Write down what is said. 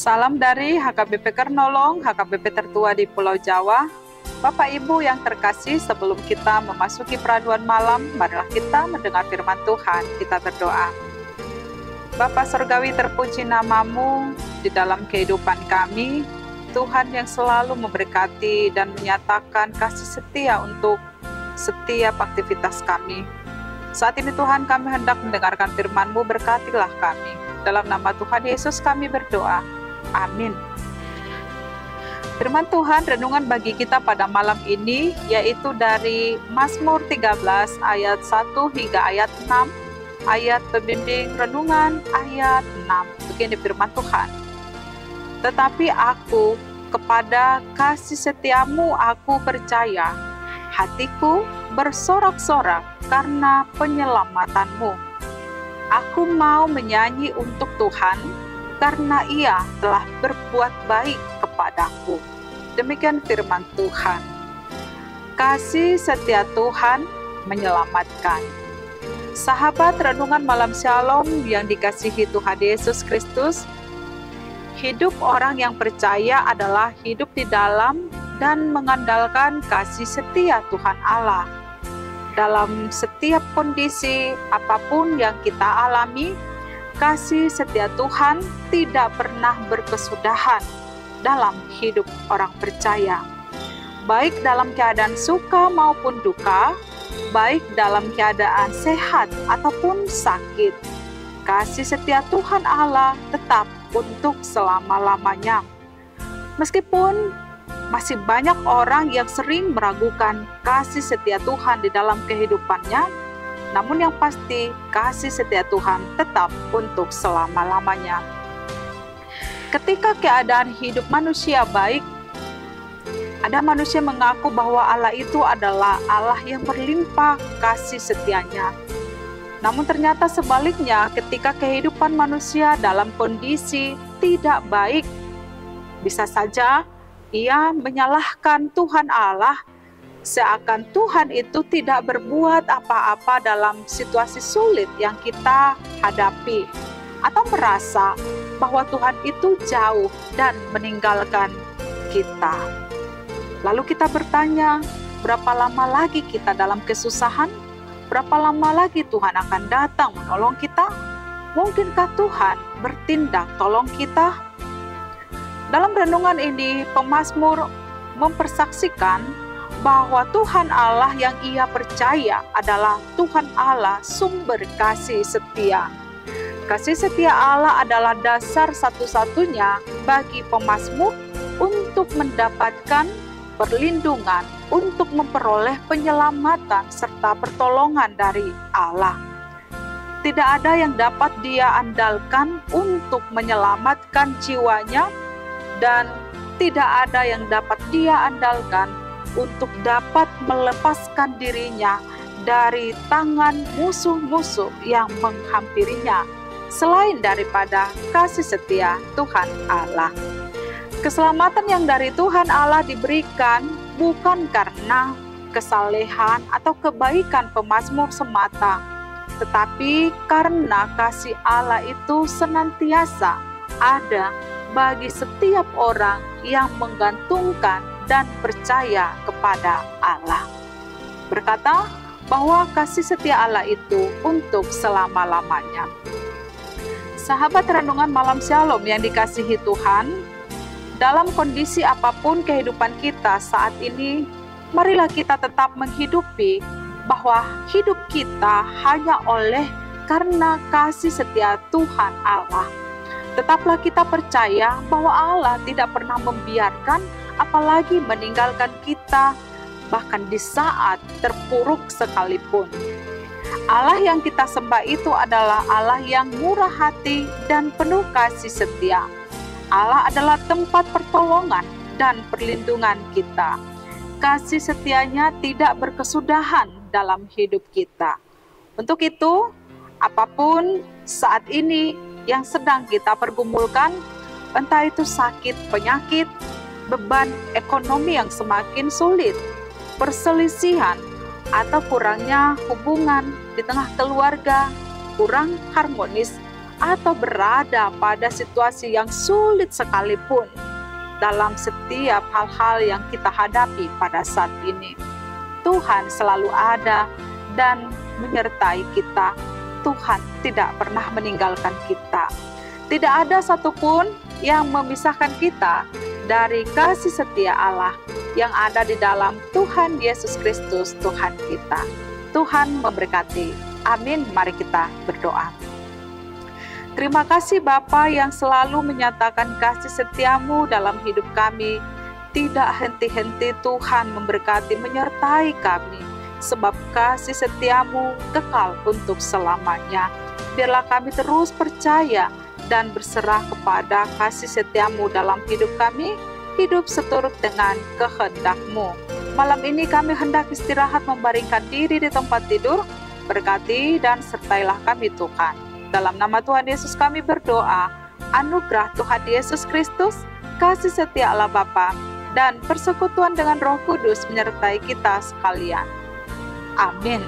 Salam dari HKBP Kernolong, HKBP tertua di Pulau Jawa. Bapak Ibu yang terkasih, sebelum kita memasuki peraduan malam, marilah kita mendengar firman Tuhan. Kita berdoa. Bapa Surgawi, terpuji namamu di dalam kehidupan kami. Tuhan yang selalu memberkati dan menyatakan kasih setia untuk setiap aktivitas kami. Saat ini Tuhan, kami hendak mendengarkan firman-Mu, berkatilah kami. Dalam nama Tuhan Yesus kami berdoa. Amin. Firman Tuhan renungan bagi kita pada malam ini yaitu dari Mazmur 13 ayat 1 hingga ayat 6, ayat pembimbing renungan ayat 6. Begini firman Tuhan. Tetapi aku, kepada kasih setiamu aku percaya, hatiku bersorak-sorak karena penyelamatanmu. Aku mau menyanyi untuk Tuhan, karena Ia telah berbuat baik kepadaku. Demikian firman Tuhan. Kasih setia Tuhan menyelamatkan. Sahabat renungan malam Shalom yang dikasihi Tuhan Yesus Kristus, hidup orang yang percaya adalah hidup di dalam dan mengandalkan kasih setia Tuhan Allah. Dalam setiap kondisi apapun yang kita alami, kasih setia Tuhan tidak pernah berkesudahan dalam hidup orang percaya. Baik dalam keadaan suka maupun duka, baik dalam keadaan sehat ataupun sakit, kasih setia Tuhan Allah tetap untuk selama-lamanya. Meskipun masih banyak orang yang sering meragukan kasih setia Tuhan di dalam kehidupannya, namun yang pasti kasih setia Tuhan tetap untuk selama-lamanya. Ketika keadaan hidup manusia baik, ada manusia mengaku bahwa Allah itu adalah Allah yang berlimpah kasih setianya. Namun ternyata sebaliknya, ketika kehidupan manusia dalam kondisi tidak baik, bisa saja ia menyalahkan Tuhan Allah, seakan Tuhan itu tidak berbuat apa-apa dalam situasi sulit yang kita hadapi, atau merasa bahwa Tuhan itu jauh dan meninggalkan kita. Lalu kita bertanya, berapa lama lagi kita dalam kesusahan? Berapa lama lagi Tuhan akan datang menolong kita? Mungkinkah Tuhan bertindak tolong kita? Dalam renungan ini, pemazmur mempersaksikan bahwa Tuhan Allah yang ia percaya adalah Tuhan Allah sumber kasih setia. Kasih setia Allah adalah dasar satu-satunya bagi pemazmur untuk mendapatkan perlindungan, untuk memperoleh penyelamatan serta pertolongan dari Allah. Tidak ada yang dapat dia andalkan untuk menyelamatkan jiwanya, dan tidak ada yang dapat dia andalkan untuk dapat melepaskan dirinya dari tangan musuh-musuh yang menghampirinya, selain daripada kasih setia Tuhan Allah. Keselamatan yang dari Tuhan Allah diberikan bukan karena kesalehan atau kebaikan pemazmur semata, tetapi karena kasih Allah itu senantiasa ada bagi setiap orang yang menggantungkan dan percaya kepada Allah. Berkata bahwa kasih setia Allah itu untuk selama-lamanya. Sahabat renungan malam Shalom yang dikasihi Tuhan, dalam kondisi apapun kehidupan kita saat ini, marilah kita tetap menghidupi bahwa hidup kita hanya oleh karena kasih setia Tuhan Allah. Tetaplah kita percaya bahwa Allah tidak pernah membiarkan, apalagi meninggalkan kita, bahkan di saat terpuruk sekalipun. Allah yang kita sembah itu adalah Allah yang murah hati dan penuh kasih setia. Allah adalah tempat pertolongan dan perlindungan kita. Kasih setianya tidak berkesudahan dalam hidup kita. Untuk itu, apapun saat ini yang sedang kita pergumulkan, entah itu sakit, penyakit, beban ekonomi yang semakin sulit, perselisihan, atau kurangnya hubungan di tengah keluarga, kurang harmonis, atau berada pada situasi yang sulit sekalipun dalam setiap hal-hal yang kita hadapi pada saat ini. Tuhan selalu ada dan menyertai kita. Tuhan tidak pernah meninggalkan kita. Tidak ada satupun yang memisahkan kita dari kasih setia Allah yang ada di dalam Tuhan Yesus Kristus, Tuhan kita. Tuhan memberkati. Amin. Mari kita berdoa. Terima kasih Bapa yang selalu menyatakan kasih setiamu dalam hidup kami. Tidak henti-henti Tuhan memberkati menyertai kami, sebab kasih setiamu kekal untuk selamanya. Biarlah kami terus percaya dan berserah kepada kasih setiamu dalam hidup kami, hidup seturut dengan kehendak-Mu. Malam ini kami hendak istirahat membaringkan diri di tempat tidur. Berkati dan sertailah kami Tuhan. Dalam nama Tuhan Yesus kami berdoa, anugerah Tuhan Yesus Kristus, kasih setia Allah Bapa, dan persekutuan dengan Roh Kudus menyertai kita sekalian. Amin.